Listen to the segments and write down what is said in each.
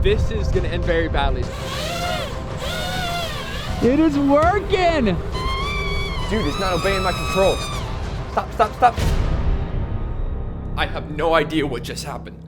this is gonna end very badly. It is working! Dude, it's not obeying my controls. Stop, stop, stop. I have no idea what just happened.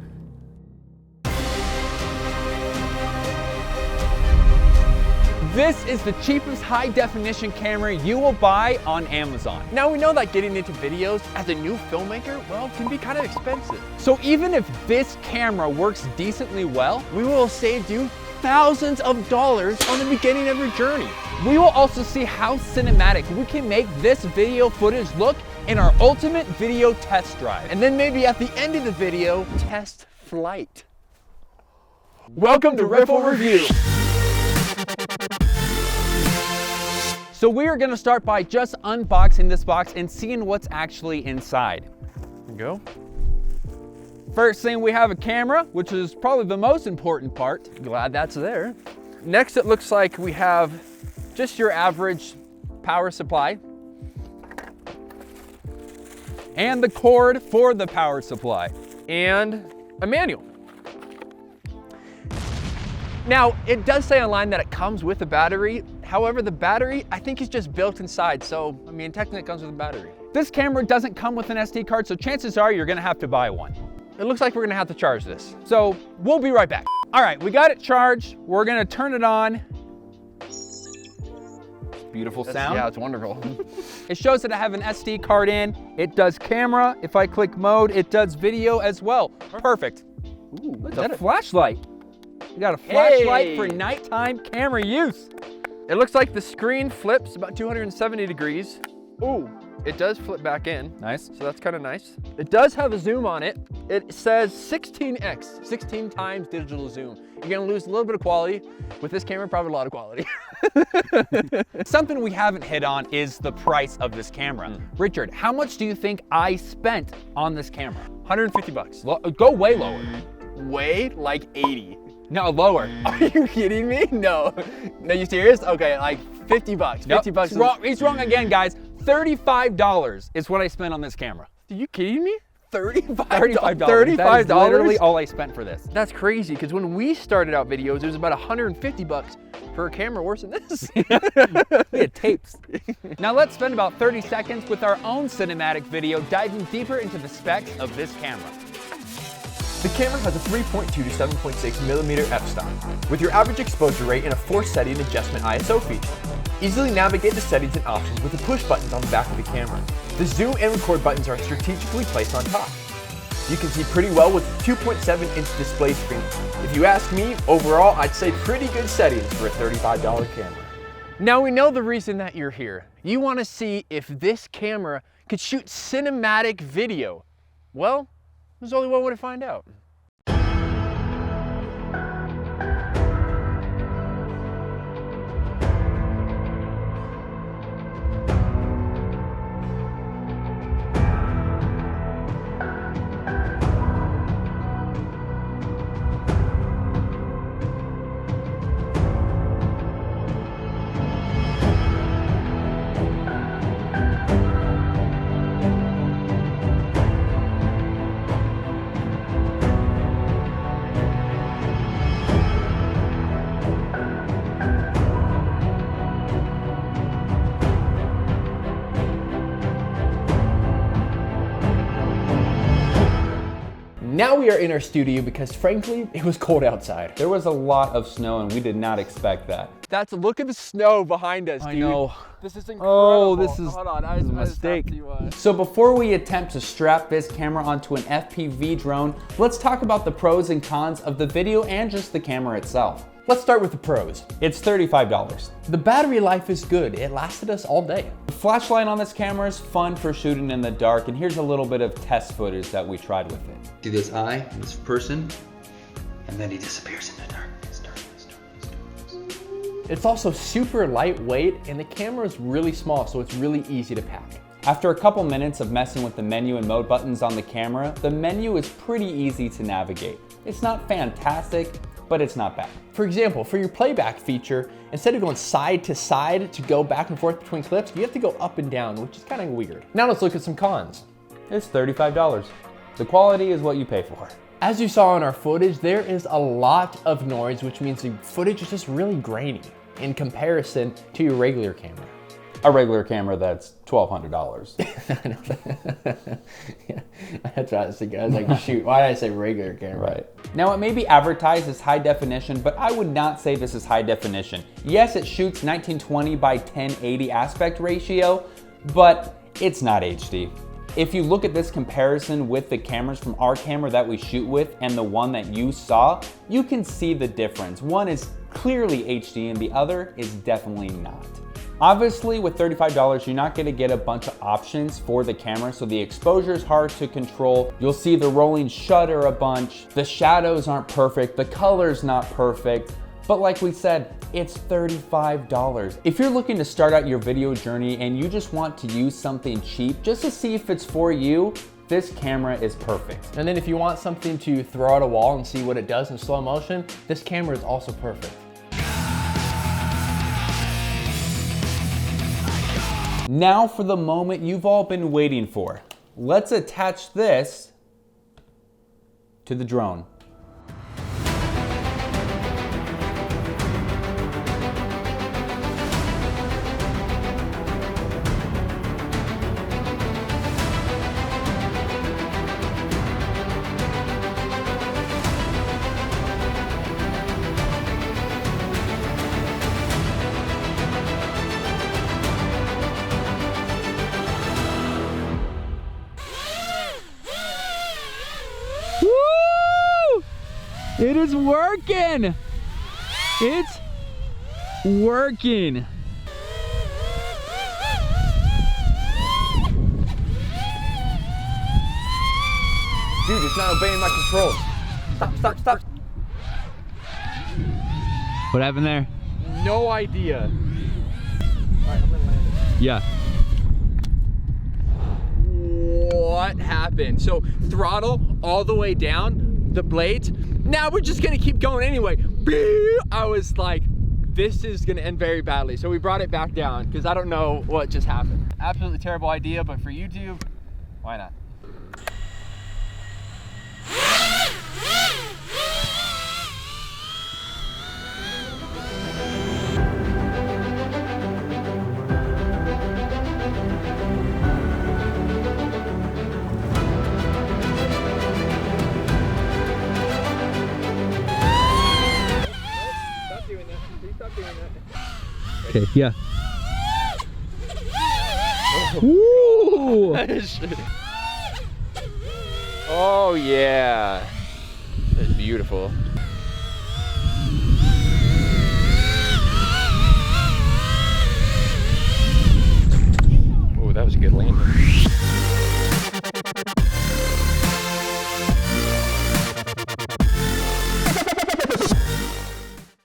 This is the cheapest high definition camera you will buy on Amazon. Now we know that getting into videos as a new filmmaker, well, can be kind of expensive. So even if this camera works decently well, We will have saved you thousands of dollars on the beginning of your journey. we will also see how cinematic we can make this video footage look in our ultimate video test drive. And then maybe at the end of the video, test flight. Welcome to Riffle Review. So we are gonna start by just unboxing this box and seeing what's actually inside. There you go. First thing, we have a camera, which is probably the most important part. Glad that's there. Next, it looks like we have just your average power supply. And the cord for the power supply. And a manual. Now, it does say online that it comes with a battery. However, the battery, I think, is just built inside. So, I mean, technically it comes with a battery. This camera doesn't come with an SD card, so chances are you're gonna have to buy one. It looks like we're gonna have to charge this. So we'll be right back. All right, we got it charged. We're gonna turn it on. Beautiful sound. Yeah, it's wonderful. It shows that I have an SD card in. It does camera. If I click mode, it does video as well. Perfect. Ooh, It's a flashlight. You got a flashlight for nighttime camera use. It looks like the screen flips about 270 degrees. Ooh, it does flip back in. Nice. So that's kind of nice. It does have a zoom on it. It says 16x, 16 times digital zoom. You're gonna lose a little bit of quality. With this camera, probably a lot of quality. Something we haven't hit on is the price of this camera. Richard, how much do you think I spent on this camera? 150 bucks. Go way lower. Way like 80. No, lower. Are you kidding me? No. No, you serious? Okay, like 50 bucks. 50 bucks. He's wrong again, guys. $35 is what I spent on this camera. Are you kidding me? $35. $35. That is literally all I spent for this. That's crazy, because when we started out videos, it was about 150 bucks for a camera worse than this. We had tapes. Now let's spend about 30 seconds with our own cinematic video diving deeper into the specs of this camera. The camera has a 3.2 to 7.6 millimeter f-stop, with your average exposure rate and a force setting adjustment ISO feature. Easily navigate the settings and options with the push buttons on the back of the camera. The zoom and record buttons are strategically placed on top. You can see pretty well with the 2.7-inch display screen. If you ask me, overall, I'd say pretty good settings for a $35 camera. Now we know the reason that you're here. You want to see if this camera could shoot cinematic video. Well, there's only one way to find out. Now we are in our studio because frankly, it was cold outside. There was a lot of snow and we did not expect that. Look at the snow behind us, dude. I know. This is incredible. Oh, this is Hold on, a mistake. to, So before we attempt to strap this camera onto an FPV drone, let's talk about the pros and cons of the video and just the camera itself. Let's start with the pros. It's $35. The battery life is good. It lasted us all day. The flashlight on this camera is fun for shooting in the dark, and here's a little bit of test footage that we tried with it. See this eye, this person, and then he disappears in the darkness. It's also super lightweight and the camera is really small, so it's really easy to pack. After a couple minutes of messing with the menu and mode buttons on the camera, the menu is pretty easy to navigate. It's not fantastic, but it's not bad. For example, for your playback feature, instead of going side to side to go back and forth between clips, you have to go up and down, which is kind of weird. Now let's look at some cons. It's $35. The quality is what you pay for. As you saw in our footage, there is a lot of noise, which means the footage is just really grainy in comparison to your regular camera. A regular camera that's $1,200. Yeah, that's what I was thinking. I was like, shoot, why did I say regular camera? Right. Now, it may be advertised as high definition, but I would not say this is high definition. Yes, it shoots 1920 by 1080 aspect ratio, but it's not HD. If you look at this comparison with the cameras from our camera that we shoot with and the one that you saw, you can see the difference. One is clearly HD and the other is definitely not. Obviously, with $35, you're not gonna get a bunch of options for the camera, so the exposure is hard to control. You'll see the rolling shutter a bunch. The shadows aren't perfect, the color's not perfect, but like we said, it's $35. If you're looking to start out your video journey and you just want to use something cheap just to see if it's for you, this camera is perfect. And then if you want something to throw at a wall and see what it does in slow motion, this camera is also perfect. Now for the moment you've all been waiting for. Let's attach this to the drone. It is working! It's working! Dude, it's not obeying my controls. Stop, stop, stop. What happened there? No idea. All right, I'm gonna land it. Yeah. What happened? So throttle all the way down, the blades. Now we're just gonna keep going anyway. I was like, this is gonna end very badly. So we brought it back down because I don't know what just happened. Absolutely terrible idea, but for YouTube, why not? Okay, yeah. Ooh! Oh yeah, that's beautiful.